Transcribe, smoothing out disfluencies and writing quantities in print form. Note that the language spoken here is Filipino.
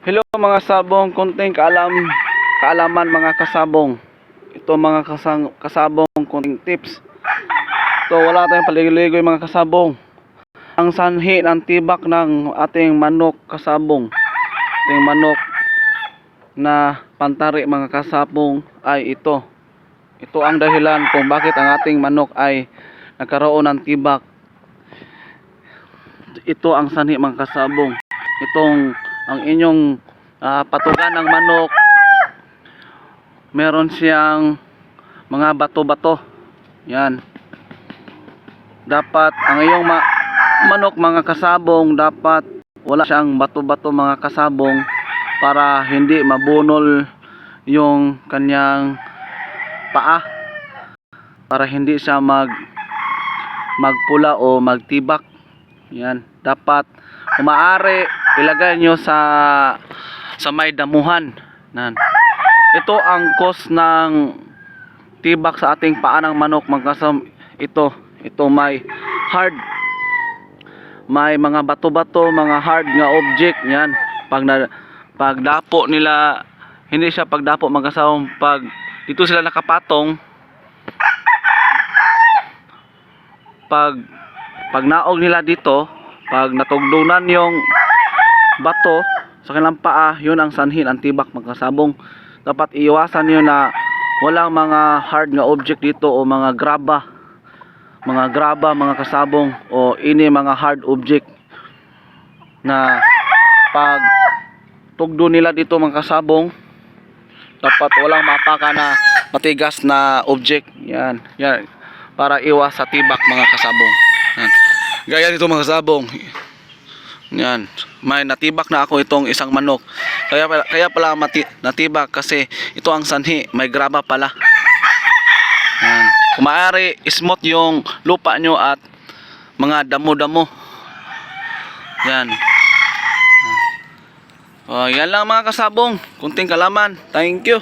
Hello mga sabong, konting kaalaman mga kasabong. Ito mga kasabong, konting tips. Ito wala tayong paligoy-ligoy mga kasabong. Ang sanhi ng tibak ng ating manok kasabong, ating manok na pantari mga kasabong ay ito. Ito ang dahilan kung bakit ang ating manok ay nagkaroon ng tibak. Ito ang sanhi mga kasabong. Ang inyong patugan ng manok, meron siyang mga bato-bato. Yan. Dapat ang iyong manok mga kasabong, dapat wala siyang bato-bato mga kasabong para hindi mabunol yung kanyang paa, para hindi siya magpula o magtibak. Yan. Dapat kung maaari ilagay nyo sa may damuhan. Ito ang cause ng tibak sa ating paa ng manok mga kasabong. Ito may hard, may mga bato-bato, mga hard nga object. Yan. Pagdapo nila, hindi siya pagdapo mga kasabong, pag dito sila nakapatong, pag naog nila dito, pag natugdunan yung bato sa kanilang paa, yun ang sanhi ng tibak mga kasabong. Dapat iiwasan nyo na walang mga hard nga object dito o mga graba mga kasabong, o ini mga hard object na pag tugdo nila dito mga kasabong, dapat walang mapaka na matigas na object. Yan para iwas sa tibak mga kasabong. Yan. Gaya dito mga kasabong. Yan, may natibak na ako itong isang manok. Kaya pala natibak kasi ito ang sanhi, may graba pala. Yan. Kung maaari, smooth yung lupa nyo at mga damo-damo. Yan. Yan lang mga kasabong, kunting kalaman. Thank you.